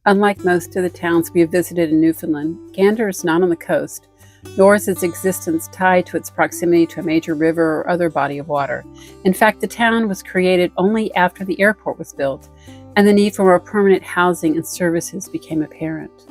Unlike most of the towns we have visited in Newfoundland, Gander is not on the coast, nor is its existence tied to its proximity to a major river or other body of water. In fact, the town was created only after the airport was built, and the need for more permanent housing and services became apparent.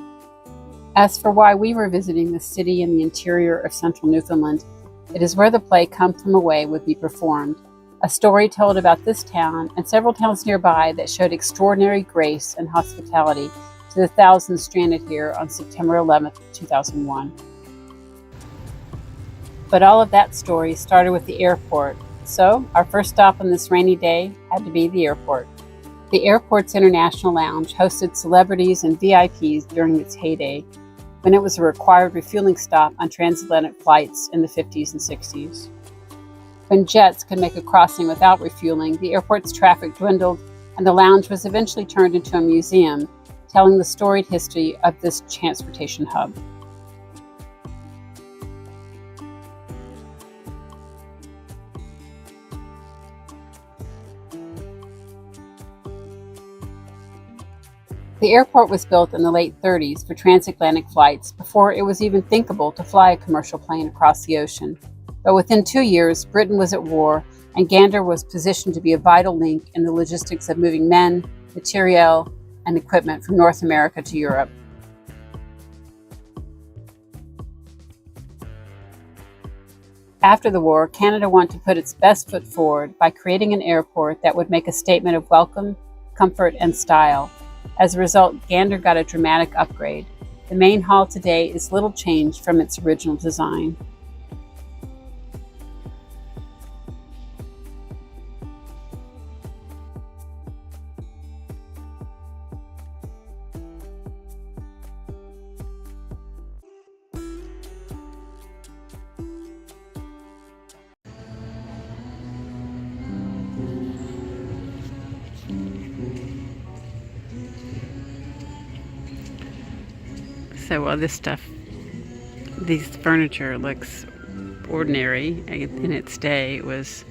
As for why we were visiting the city in the interior of central Newfoundland, it is where the play Come From Away would be performed, a story told about this town and several towns nearby that showed extraordinary grace and hospitality to the thousands stranded here on September 11, 2001. But all of that story started with the airport, so our first stop on this rainy day had to be the airport. The airport's International Lounge hosted celebrities and VIPs during its heyday, when it was a required refueling stop on transatlantic flights in the 50s and 60s. When jets could make a crossing without refueling, the airport's traffic dwindled, and the lounge was eventually turned into a museum, telling the storied history of this transportation hub. The airport was built in the late 30s for transatlantic flights before it was even thinkable to fly a commercial plane across the ocean. But within 2 years, Britain was at war, and Gander was positioned to be a vital link in the logistics of moving men, materiel, and equipment from North America to Europe. After the war, Canada wanted to put its best foot forward by creating an airport that would make a statement of welcome, comfort, and style. As a result, Gander got a dramatic upgrade. The main hall today is little changed from its original design. So while this furniture looks ordinary in its day, it was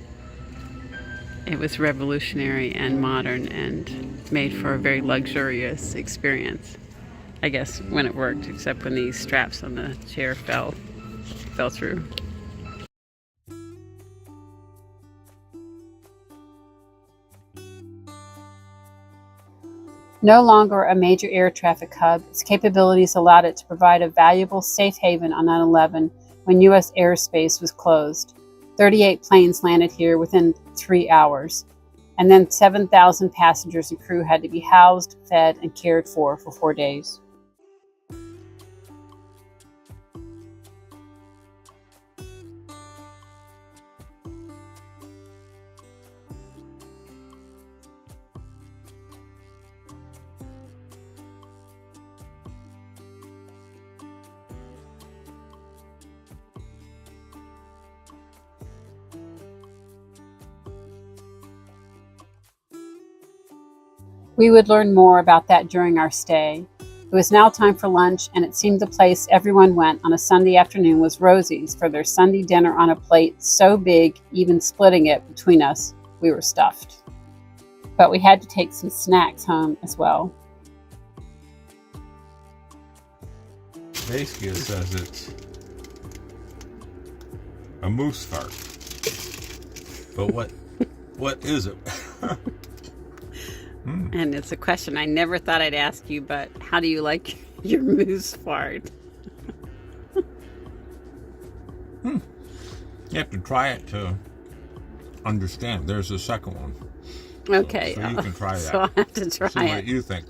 revolutionary and modern and made for a very luxurious experience. I guess when it worked, except when these straps on the chair fell through. No longer a major air traffic hub, its capabilities allowed it to provide a valuable safe haven on 9/11 when U.S. airspace was closed. 38 planes landed here within 3 hours, and then 7,000 passengers and crew had to be housed, fed, and cared for 4 days. We would learn more about that during our stay. It was now time for lunch, and it seemed the place everyone went on a Sunday afternoon was Rosie's for their Sunday dinner on a plate so big, even splitting it between us, we were stuffed. But we had to take some snacks home as well. Basically, it says it's a moose fart. But what is it? And it's a question I never thought I'd ask you, but how do you like your moose fart? You have to try it to understand. There's a second one. Okay. So you can try that. So I'll have to try See what you think.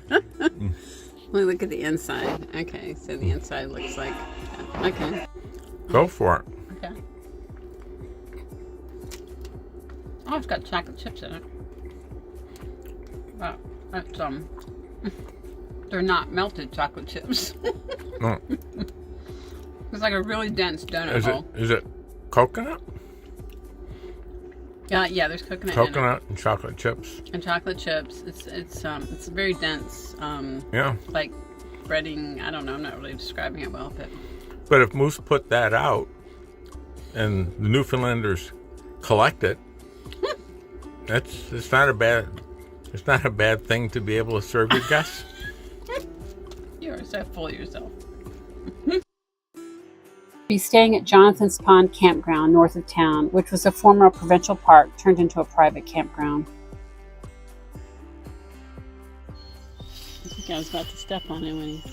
Let me look at the inside. Okay, so the inside looks like... Okay. Go for it. Okay. Oh, it's got chocolate chips in it. Wow, that's, they're not melted chocolate chips. Oh. It's like a really dense donut hole. Is it coconut? Yeah, there's coconut in it. Coconut and chocolate chips. And chocolate chips. It's very dense. Yeah. Like breading. I don't know. I'm not really describing it well, But if Moose put that out, and the Newfoundlanders collect it, it's not a bad It's not a bad thing to be able to serve your guests. You are so full of yourself. Be staying at Jonathan's Pond Campground north of town, which was a former provincial park turned into a private campground. I think I was about to step on it when he...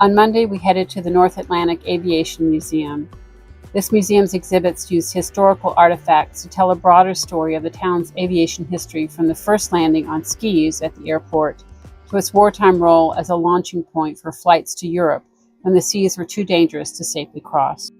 On Monday, we headed to the North Atlantic Aviation Museum. This museum's exhibits use historical artifacts to tell a broader story of the town's aviation history, from the first landing on skis at the airport to its wartime role as a launching point for flights to Europe when the seas were too dangerous to safely cross.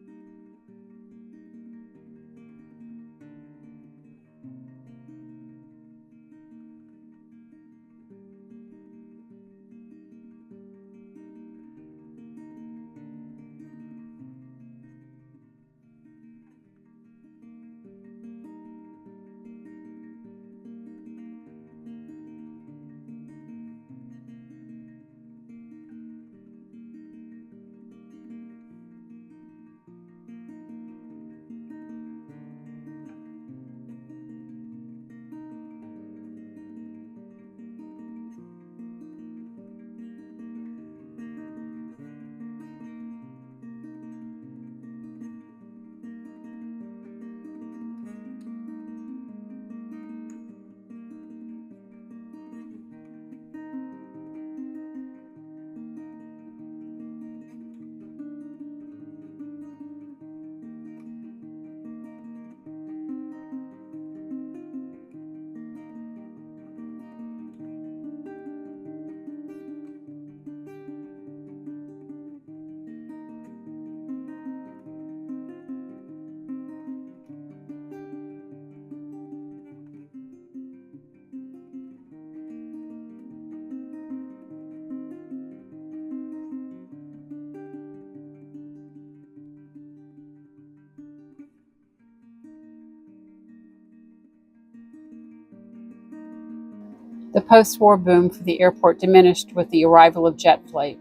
The post-war boom for the airport diminished with the arrival of jet flight,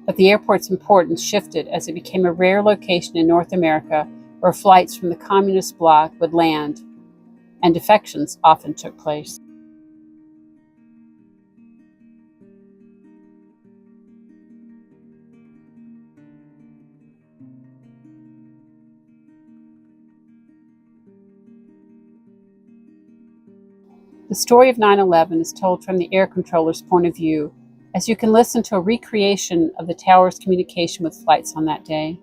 but the airport's importance shifted as it became a rare location in North America where flights from the communist bloc would land, and defections often took place. The story of 9/11 is told from the air controller's point of view, as you can listen to a recreation of the tower's communication with flights on that day.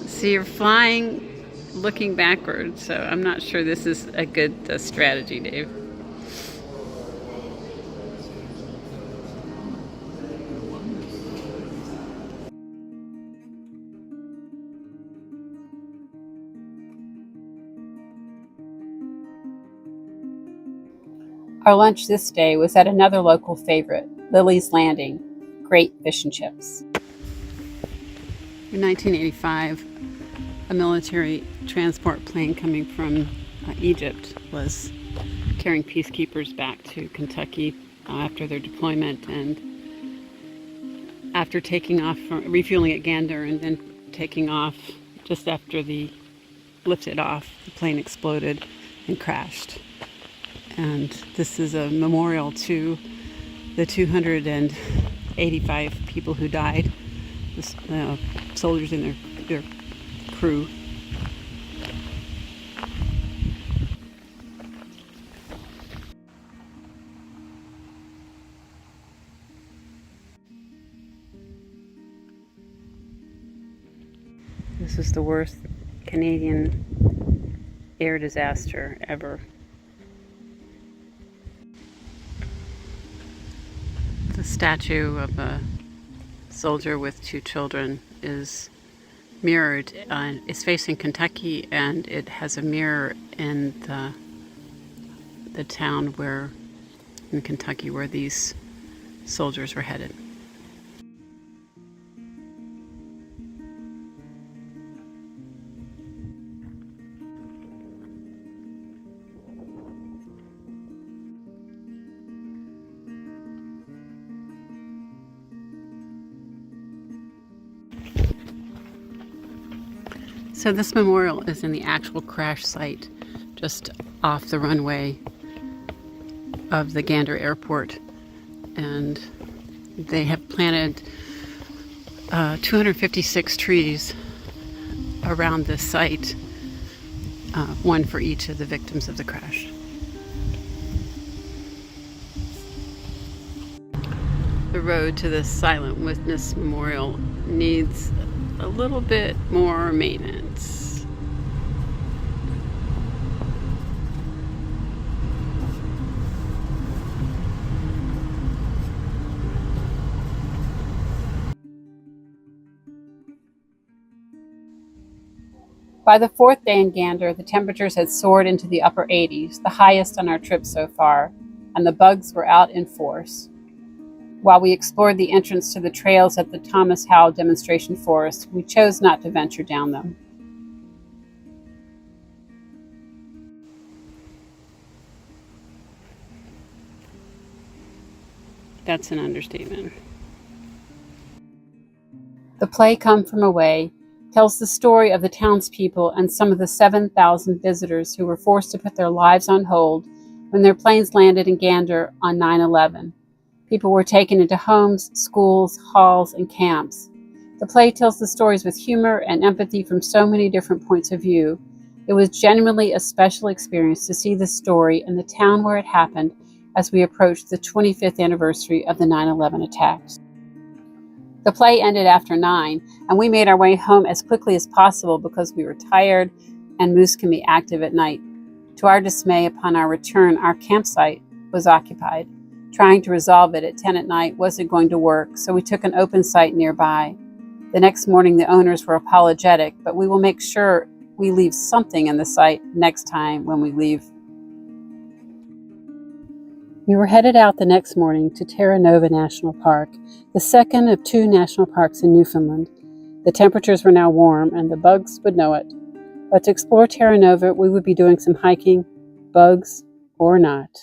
So you're flying looking backwards, so I'm not sure this is a good strategy, Dave. Our lunch this day was at another local favorite, Lily's Landing, great fish and chips. In 1985, a military transport plane coming from Egypt was carrying peacekeepers back to Kentucky after their deployment, and after taking off, refueling at Gander and then taking off, just after the lifted off, the plane exploded and crashed. And this is a memorial to the 285 people who died, the soldiers and their crew. This is the worst Canadian air disaster ever. statue of a soldier with two children is mirrored, is facing Kentucky, and it has a mirror in the town where in Kentucky where these soldiers were headed. So this memorial is in the actual crash site, just off the runway of the Gander airport, and they have planted 256 trees around this site, one for each of the victims of the crash. The road to the Silent Witness Memorial needs a little bit more maintenance. By the fourth day in Gander, the temperatures had soared into the upper 80s, the highest on our trip so far, and the bugs were out in force. While we explored the entrance to the trails at the Thomas Howell Demonstration Forest, we chose not to venture down them. That's an understatement. The play Come From Away tells the story of the townspeople and some of the 7,000 visitors who were forced to put their lives on hold when their planes landed in Gander on 9/11. People were taken into homes, schools, halls, and camps. The play tells the stories with humor and empathy from so many different points of view. It was genuinely a special experience to see this story in the town where it happened as we approached the 25th anniversary of the 9/11 attacks. The play ended after 9, and we made our way home as quickly as possible because we were tired and moose can be active at night. To our dismay, upon our return, our campsite was occupied. Trying to resolve it at 10 at night wasn't going to work, so we took an open site nearby. The next morning, the owners were apologetic, but we will make sure we leave something in the site next time when we leave. We were headed out the next morning to Terra Nova National Park, the second of 2 national parks in Newfoundland. The temperatures were now warm, and the bugs would know it. But to explore Terra Nova, we would be doing some hiking, bugs or not.